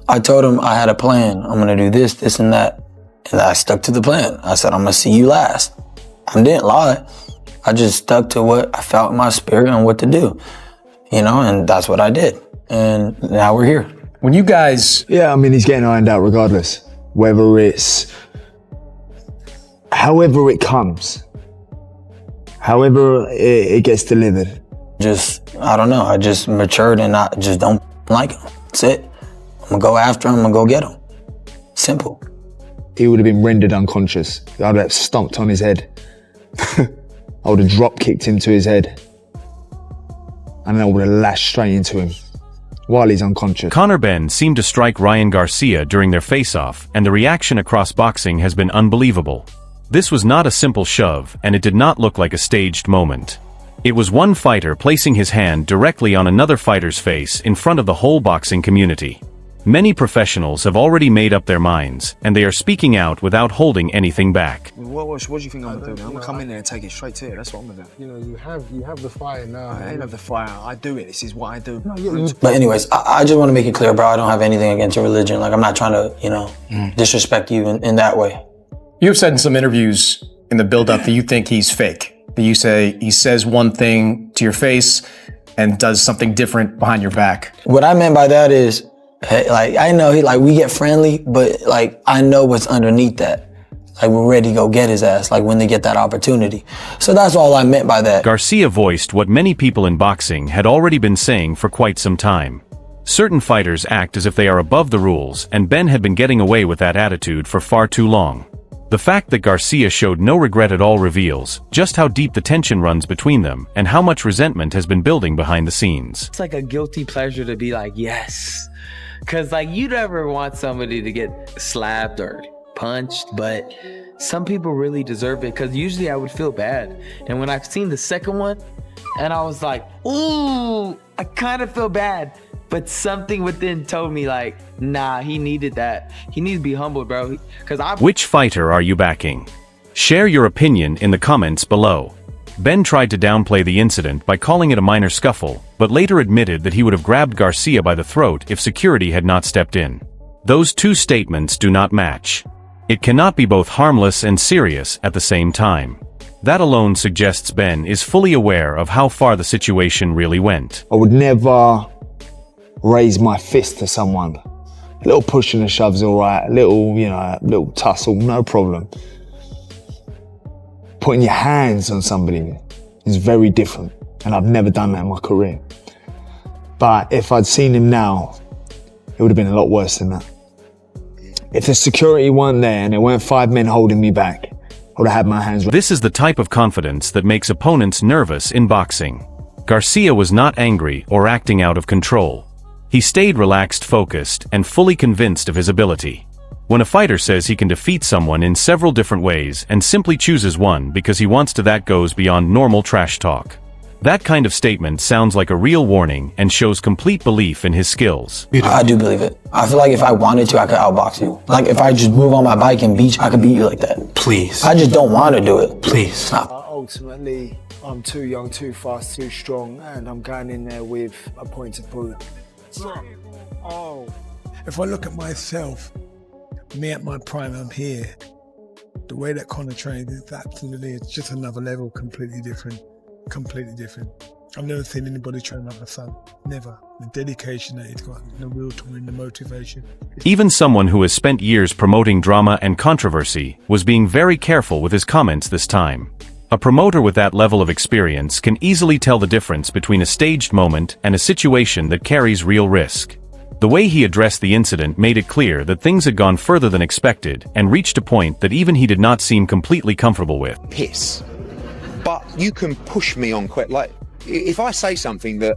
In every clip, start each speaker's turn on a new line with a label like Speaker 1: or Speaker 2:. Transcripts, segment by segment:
Speaker 1: I told him I had a plan. I'm going to do this, this, and that. And I stuck to the plan. I said, I'm going to see you last. I didn't lie. I just stuck to what I felt in my spirit and what to do, you know, and that's what I did. And now we're here.
Speaker 2: When you guys...
Speaker 3: Yeah, I mean, he's getting ironed out regardless. Whether it's... However it comes. However it gets delivered.
Speaker 1: Just, I don't know. I just matured and I just don't like him. That's it. I'm going to go after him. I'm going to go get him. Simple.
Speaker 3: He would have been rendered unconscious. I'd have stomped on his head. I would have drop kicked him to his head. And then I would have lashed straight into him while he's unconscious.
Speaker 4: Conor Benn seemed to strike Ryan Garcia during their face-off, and the reaction across boxing has been unbelievable. This was not a simple shove, and it did not look like a staged moment. It was one fighter placing his hand directly on another fighter's face in front of the whole boxing community. Many professionals have already made up their minds, and they are speaking out without holding anything back.
Speaker 5: What do you think I'm gonna do now? I'm gonna come in there and take it straight to it. That's what I'm gonna do.
Speaker 6: You know, you have the fire now.
Speaker 5: I ain't have the fire. I do it. This is what I do.
Speaker 1: But anyways, I just want to make it clear, bro. I don't have anything against your religion. Like, I'm not trying to, you know, disrespect you in that way.
Speaker 2: You've said in some interviews in the build-up that you think he's fake. That you say he says one thing to your face and does something different behind your back.
Speaker 1: What I meant by that is, hey, like, I know we get friendly, but like, I know what's underneath that. Like, we're ready to go get his ass, like, when they get that opportunity. So that's all I meant by that.
Speaker 4: Garcia voiced what many people in boxing had already been saying for quite some time. Certain fighters act as if they are above the rules, and Benn had been getting away with that attitude for far too long. The fact that Garcia showed no regret at all reveals just how deep the tension runs between them and how much resentment has been building behind the scenes.
Speaker 7: It's like a guilty pleasure to be like, yes. Cause like, you never want somebody to get slapped or punched, but some people really deserve it, because usually I would feel bad. And when I've seen the second one, and I was like, ooh, I kind of feel bad. But something within told me like, nah, he needed that. He needs to be humbled, bro.
Speaker 4: Which fighter are you backing? Share your opinion in the comments below. Benn tried to downplay the incident by calling it a minor scuffle, but later admitted that he would have grabbed Garcia by the throat if security had not stepped in. Those two statements do not match. It cannot be both harmless and serious at the same time. That alone suggests Benn is fully aware of how far the situation really went.
Speaker 3: I would never raise my fist to someone. A little push and a shove's all right. A little tussle, no problem. Putting your hands on somebody is very different, and I've never done that in my career. But if I'd seen him now, it would have been a lot worse than that. If the security weren't there and there weren't 5 men holding me back, I would have had my hands.
Speaker 4: This is the type of confidence that makes opponents nervous in boxing. Garcia was not angry or acting out of control. He stayed relaxed, focused, and fully convinced of his ability. When a fighter says he can defeat someone in several different ways and simply chooses one because he wants to, that goes beyond normal trash talk. That kind of statement sounds like a real warning and shows complete belief in his skills.
Speaker 1: I do believe it. I feel like if I wanted to, I could outbox you. Like, if I just move on my bike and beat you, I could beat you like that.
Speaker 2: Please.
Speaker 1: I just don't want to do it.
Speaker 2: Please.
Speaker 1: Stop.
Speaker 6: Ultimately, I'm too young, too fast, too strong, and I'm going in there with a point to prove.
Speaker 8: Oh, if I look at myself, me at my prime, I'm here. The way that Conor trained is absolutely, it's just another level, completely different. Completely different. I've never seen anybody train like my son. Never. The dedication that he's got, the will to win, the motivation.
Speaker 4: Even someone who has spent years promoting drama and controversy was being very careful with his comments this time. A promoter with that level of experience can easily tell the difference between a staged moment and a situation that carries real risk. The way he addressed the incident made it clear that things had gone further than expected and reached a point that even he did not seem completely comfortable with.
Speaker 9: Piss. But you can push me on like, if I say something that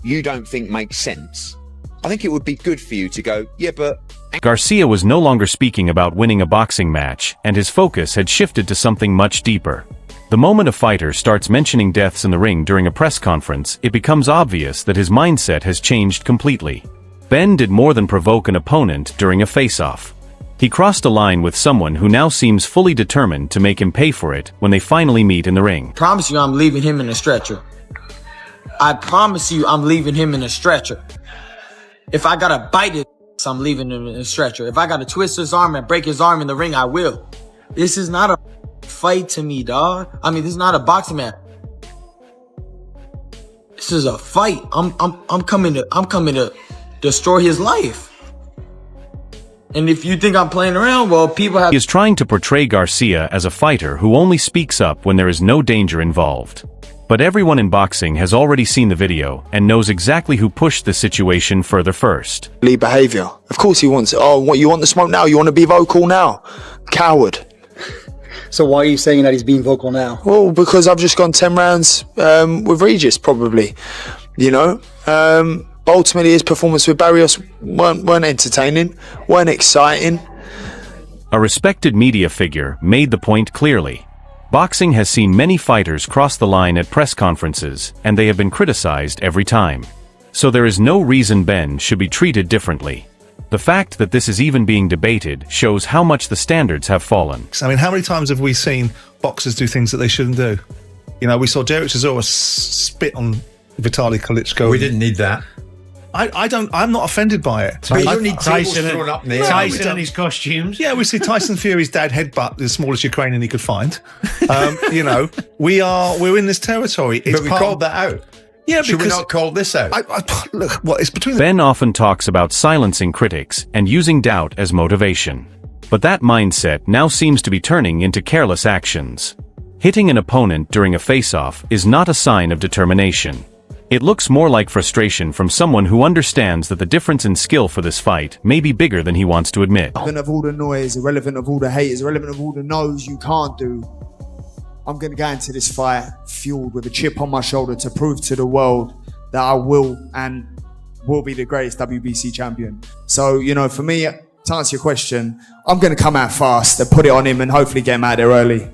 Speaker 9: you don't think makes sense, I think it would be good for you to go, yeah, but...
Speaker 4: Garcia was no longer speaking about winning a boxing match, and his focus had shifted to something much deeper. The moment a fighter starts mentioning deaths in the ring during a press conference, it becomes obvious that his mindset has changed completely. Benn did more than provoke an opponent during a face-off. He crossed a line with someone who now seems fully determined to make him pay for it when they finally meet in the ring.
Speaker 1: Promise you I'm leaving him in a stretcher. I promise you I'm leaving him in a stretcher. If I gotta bite it I'm leaving him in a stretcher. If I got to twist his arm and break his arm in the ring, I will. This is not a fight to me, dog. I mean, this is not a boxing match. This is a fight. I'm coming to destroy his life. And if you think I'm playing around, well, people have...
Speaker 4: He is trying to portray Garcia as a fighter who only speaks up when there is no danger involved. But everyone in boxing has already seen the video and knows exactly who pushed the situation further first.
Speaker 3: Behavior. Of course he wants it. Oh, what, you want the smoke now? You want to be vocal now? Coward.
Speaker 10: So why are you saying that he's being vocal now?
Speaker 3: Well, because I've just gone 10 rounds with Regis, probably. You know? But ultimately, his performance with Barrios weren't entertaining, weren't exciting.
Speaker 4: A respected media figure made the point clearly. Boxing has seen many fighters cross the line at press conferences, and they have been criticized every time. So there is no reason Benn should be treated differently. The fact that this is even being debated shows how much the standards have fallen.
Speaker 11: I mean, how many times have we seen boxers do things that they shouldn't do? You know, we saw Derek Chisora spit on Vitaly Klitschko.
Speaker 12: We didn't need that.
Speaker 11: I'm not offended by it.
Speaker 12: But you don't need Tyson thrown up there.
Speaker 11: Tyson
Speaker 12: and his costumes.
Speaker 11: Yeah, we see Tyson Fury's dad headbutt the smallest Ukrainian he could find. You know, we're in this territory. It's
Speaker 12: But we called that out.
Speaker 11: Yeah,
Speaker 12: Should
Speaker 11: because
Speaker 12: we not call this out?
Speaker 11: Look, what it's between.
Speaker 4: Benn often talks about silencing critics and using doubt as motivation. But that mindset now seems to be turning into careless actions. Hitting an opponent during a face-off is not a sign of determination. It looks more like frustration from someone who understands that the difference in skill for this fight may be bigger than he wants to admit.
Speaker 3: Irrelevant of all the noise, irrelevant of all the haters, irrelevant of all the no's you can't do. I'm going to go into this fight fueled with a chip on my shoulder to prove to the world that I will be the greatest WBC champion. So, you know, for me, to answer your question, I'm going to come out fast and put it on him and hopefully get him out there early.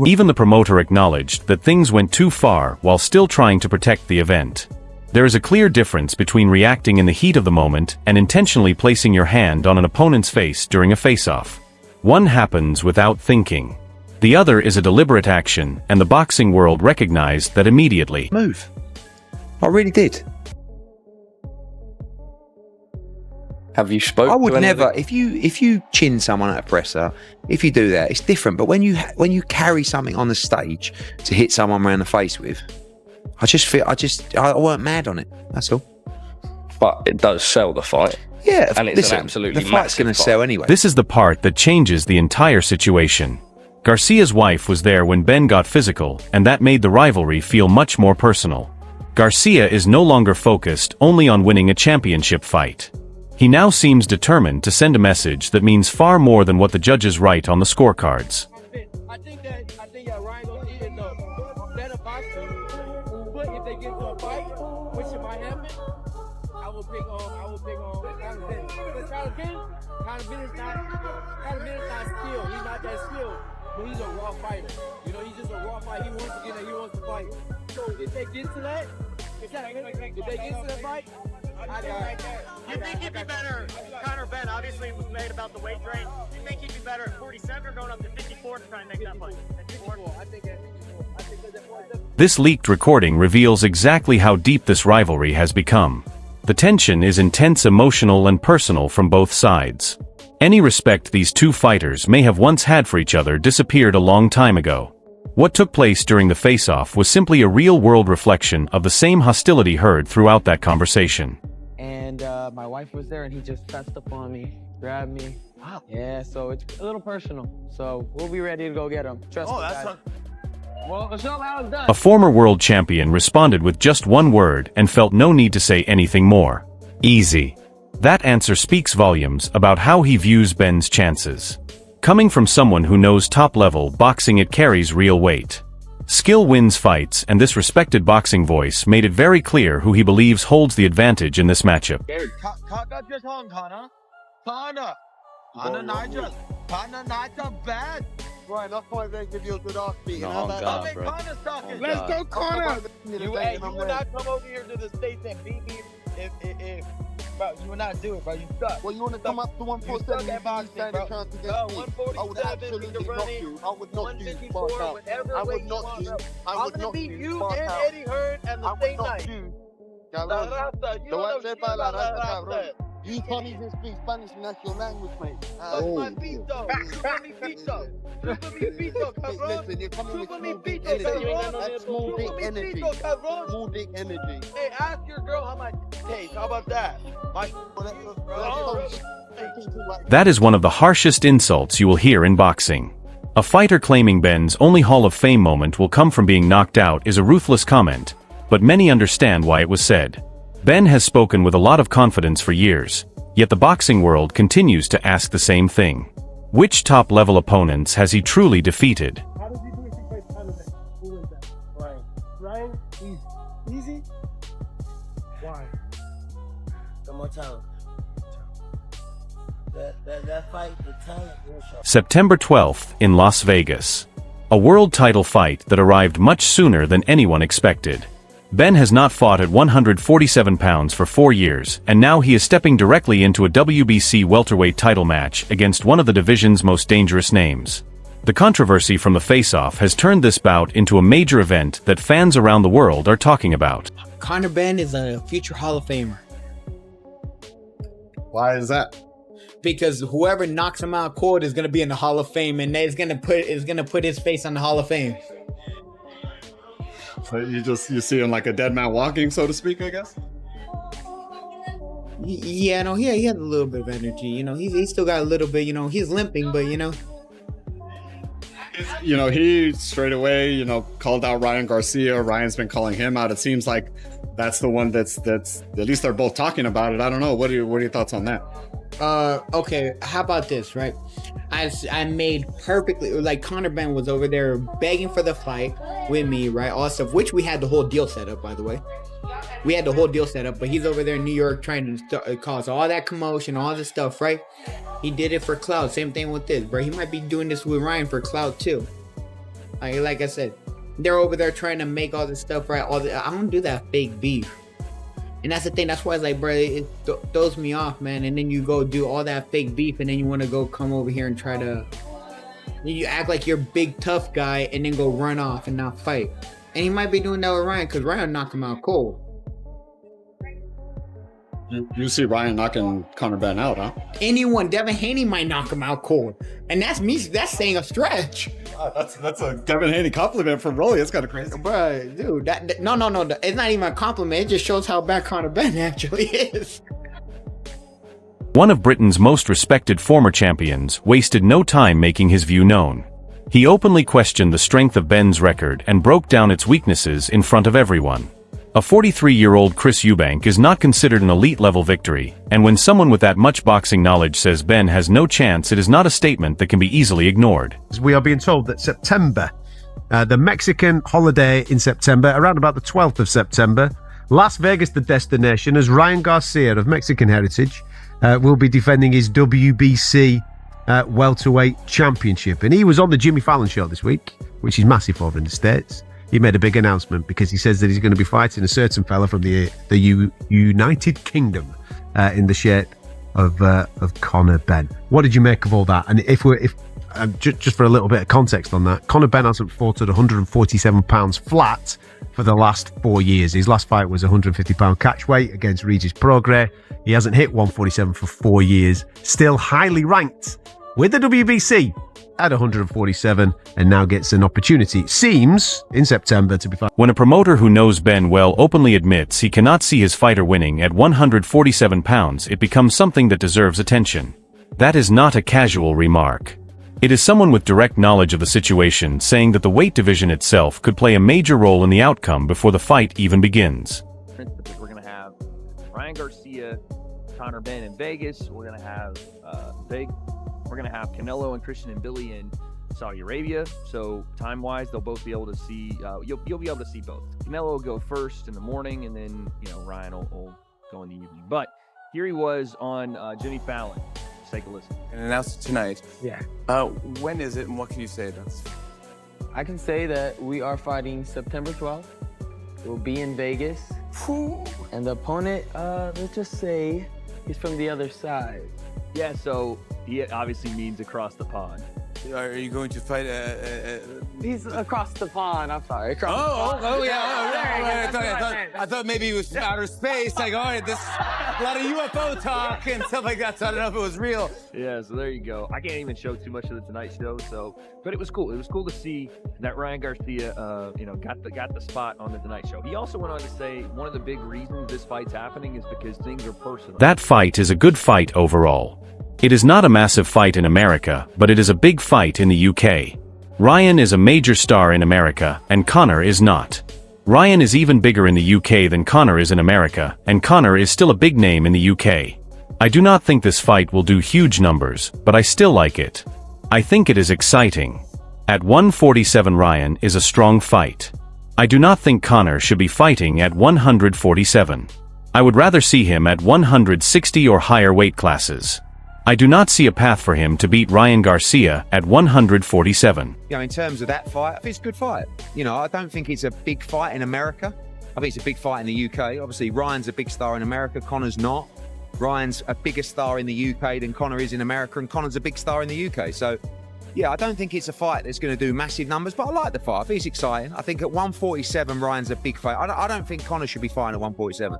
Speaker 4: Even the promoter acknowledged that things went too far while still trying to protect the event. There is a clear difference between reacting in the heat of the moment and intentionally placing your hand on an opponent's face during a face-off. One happens without thinking. The other is a deliberate action, and the boxing world recognized that immediately.
Speaker 9: Move. I really did.
Speaker 13: Have you spoken?
Speaker 9: I would never. If you chin someone at a presser, if you do that, it's different. But when you carry something on the stage to hit someone around the face with, I weren't mad on it. That's all.
Speaker 13: But it does sell the fight.
Speaker 9: Yeah,
Speaker 13: and it's an absolutely
Speaker 9: the fight's going to sell anyway.
Speaker 4: This is the part that changes the entire situation. Garcia's wife was there when Benn got physical, and that made the rivalry feel much more personal. Garcia is no longer focused only on winning a championship fight. He now seems determined to send a message that means far more than what the judges write on the scorecards.
Speaker 14: I think that Ryan Garcia is a better boxer, but if they get into a fight, which it might happen, I will pick Conor Benn. Because Conor Benn is not skilled. He's not that skilled, but he's a raw fighter. You know, he's just a raw fighter. He wants to fight. So if they get to that, fight,
Speaker 15: You think he'd be better? Conor Benn obviously was made about the weight range. You think he'd be better at 47 or going up to 54 to try and make that fight? At 54? I think
Speaker 4: This leaked recording reveals exactly how deep this rivalry has become. The tension is intense, emotional, and personal from both sides. Any respect these two fighters may have once had for each other disappeared a long time ago. What took place during the face-off was simply a real-world reflection of the same hostility heard throughout that conversation.
Speaker 7: And my wife was there, and he just pressed up on me, grabbed me. Wow. Yeah, so it's a little personal. So we'll be ready to go get him. Trust me,
Speaker 15: that's
Speaker 7: guys. Well, show how it's done.
Speaker 4: A former world champion responded with just one word and felt no need to say anything more. Easy. That answer speaks volumes about how he views Benn's chances. Coming from someone who knows top-level boxing, it carries real weight. Skill wins fights, and this respected boxing voice made it very clear who he believes holds the advantage in this matchup.
Speaker 14: Conor Nigel bad.
Speaker 16: Right, that's why they give you a good ass beat.
Speaker 13: No, God, bro.
Speaker 14: Let's go, Conor. You would not come over here to the States and beat me if bro, you would not do it, bro. You suck.
Speaker 16: Well, you want to come up to 147 and trying to get me? I would absolutely knock you. I would knock you, Spark out. I would knock you. I would knock you, Spark out.
Speaker 14: Eddie Hearn at the same night.
Speaker 16: Cabrón, te voy a hacer para la raza, cabrón. You can't even speak Spanish and that's your language, mate.
Speaker 14: That's my beat though. Chupa mi pito. Chupa mi pito, cabrón.
Speaker 16: Listen, you're coming with
Speaker 14: Chupa mi
Speaker 16: small dick
Speaker 14: pito,
Speaker 16: energy.
Speaker 14: cabrón.
Speaker 16: That's small dick
Speaker 14: Chupa mi
Speaker 16: energy.
Speaker 14: pito, cabrón.
Speaker 16: Small dick energy.
Speaker 14: Hey, ask your girl how my tastes. How about that?
Speaker 4: That is one of the harshest insults you will hear in boxing. A fighter claiming Benn's only Hall of Fame moment will come from being knocked out is a ruthless comment, but many understand why it was said. Benn has spoken with a lot of confidence for years, yet the boxing world continues to ask the same thing. Which top-level opponents has he truly defeated?
Speaker 14: How does he do if he plays Conor Benn? Who wins that? Ryan. Ryan? Easy. Easy? Why?
Speaker 17: One more time. That fight, the talent will show.
Speaker 4: September 12th in Las Vegas. A world title fight that arrived much sooner than anyone expected. Benn has not fought at 147 pounds for 4 years, and now he is stepping directly into a WBC welterweight title match against one of the division's most dangerous names. The controversy from the face-off has turned this bout into a major event that fans around the world are talking about.
Speaker 18: Conor Benn is a future Hall of Famer.
Speaker 2: Why is that?
Speaker 18: Because whoever knocks him out cold is gonna be in the Hall of Fame, and it's gonna put his face on the Hall of Fame.
Speaker 2: So you see him like a dead man walking, so to speak, I guess.
Speaker 18: Yeah, no, he has a little bit of energy. You know, he's still got a little bit. You know, he's limping, but you know.
Speaker 2: He straight away, called out Ryan Garcia. Ryan's been calling him out. It seems like that's the one that's at least they're both talking about it. I don't know. What are your thoughts on that?
Speaker 18: Okay, how about this, right? I made perfectly, like Conor Benn was over there begging for the fight with me, right? All stuff, which we had the whole deal set up, by the way. We had the whole deal set up, but he's over there in New York trying to cause all that commotion, all this stuff, right? He did it for clout. Same thing with this, bro. He might be doing this with Ryan for clout too. Like I said, they're over there trying to make all this stuff right. I don't do that fake beef. And that's the thing. That's why it's like, bro, it throws me off, man. And then you go do all that fake beef, and then you want to go come over here and try to, you act like you're a big tough guy, and then go run off and not fight. And he might be doing that with Ryan, because Ryan knocked him out cold.
Speaker 2: You see Ryan knocking Conor Benn out, huh?
Speaker 18: Anyone, Devin Haney might knock him out cold, and that's me. That's saying a stretch.
Speaker 2: That's a Devin Haney compliment from Rolly. It's kind of crazy,
Speaker 18: bro. Dude, no. It's not even a compliment. It just shows how bad Conor Benn actually is.
Speaker 4: One of Britain's most respected former champions wasted no time making his view known. He openly questioned the strength of Benn's record and broke down its weaknesses in front of everyone. A 43-year-old Chris Eubank is not considered an elite-level victory, and when someone with that much boxing knowledge says Benn has no chance, it is not a statement that can be easily ignored.
Speaker 19: We are being told that September, the Mexican holiday in September, around about the 12th of September, Las Vegas the destination, as Ryan Garcia of Mexican heritage will be defending his WBC welterweight championship. And he was on the Jimmy Fallon show this week, which is massive over in the States. He made a big announcement because he says that he's going to be fighting a certain fella from the United Kingdom in the shape of Conor Benn. What did you make of all that? And if just for a little bit of context on that, Conor Benn hasn't fought at 147 pounds flat for the last 4 years. His last fight was 150 pound catch weight against Regis Prograis. He hasn't hit 147 for 4 years. Still highly ranked with the WBC at 147, and now gets an opportunity, it seems, in September to be fighting.
Speaker 4: When a promoter who knows Benn well openly admits he cannot see his fighter winning at 147 pounds, it becomes something that deserves attention. That is not a casual remark. It is someone with direct knowledge of the situation saying that the weight division itself could play a major role in the outcome before the fight even begins.
Speaker 20: We're going to have Ryan Garcia, Conor Benn in Vegas. We're going to have We're going to have Canelo and Christian and Billy in Saudi Arabia. So time-wise, they'll both be able to see. You'll be able to see both. Canelo will go first in the morning, and then Ryan will go in the evening. But here he was on Jimmy Fallon. Let's take a listen.
Speaker 21: And announced it tonight.
Speaker 7: Yeah.
Speaker 21: When is it, and what can you say?
Speaker 7: I can say that we are fighting September 12th. We'll be in Vegas. And the opponent, let's just say he's from the other side.
Speaker 20: Yeah, so he obviously means across the pond.
Speaker 21: Are you going to fight?
Speaker 7: He's across the pond. I'm sorry.
Speaker 21: Yeah. I thought maybe it was outer space. Like, all right, this. A lot of UFO talk and stuff like that, so I don't know if it was real.
Speaker 20: Yeah, so there you go. I can't even show too much of the Tonight Show, but it was cool. It was cool to see that Ryan Garcia, got the spot on the Tonight Show. He also went on to say one of the big reasons this fight's happening is because things are personal.
Speaker 4: That fight is a good fight overall. It is not a massive fight in America, but it is a big fight in the UK. Ryan is a major star in America, and Conor is not. Ryan is even bigger in the UK than Conor is in America, and Conor is still a big name in the UK. I do not think this fight will do huge numbers, but I still like it. I think it is exciting. At 147, Ryan is a strong fight. I do not think Conor should be fighting at 147. I would rather see him at 160 or higher weight classes. I do not see a path for him to beat Ryan Garcia at 147.
Speaker 9: In terms of that fight, I think it's a good fight. I don't think it's a big fight in America. I think it's a big fight in the UK. Obviously, Ryan's a big star in America. Conor's not. Ryan's a bigger star in the UK than Conor is in America, and Conor's a big star in the UK. So, yeah, I don't think it's a fight that's going to do massive numbers, but I like the fight. I think it's exciting. I think at 147, Ryan's a big fight. I don't think Conor should be fighting at 147.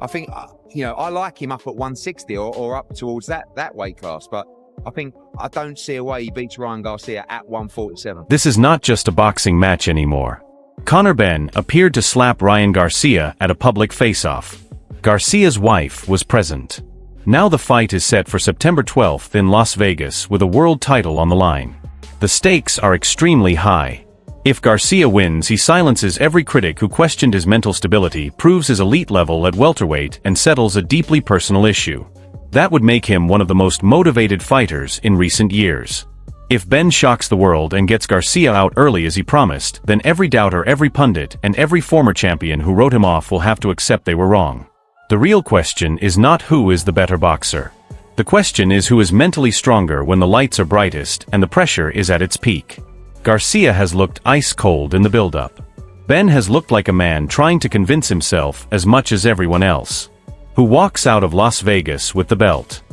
Speaker 9: I think, I like him up at 160 or up towards that weight class, but I don't see a way he beats Ryan Garcia at 147.
Speaker 4: This is not just a boxing match anymore. Conor Benn appeared to slap Ryan Garcia at a public face-off. Garcia's wife was present. Now the fight is set for September 12th in Las Vegas with a world title on the line. The stakes are extremely high. If Garcia wins, he silences every critic who questioned his mental stability, proves his elite level at welterweight, and settles a deeply personal issue. That would make him one of the most motivated fighters in recent years. If Benn shocks the world and gets Garcia out early as he promised, then every doubter, every pundit, and every former champion who wrote him off will have to accept they were wrong. The real question is not who is the better boxer. The question is who is mentally stronger when the lights are brightest and the pressure is at its peak. Garcia has looked ice cold in the build-up. Benn has looked like a man trying to convince himself as much as everyone else, who walks out of Las Vegas with the belt.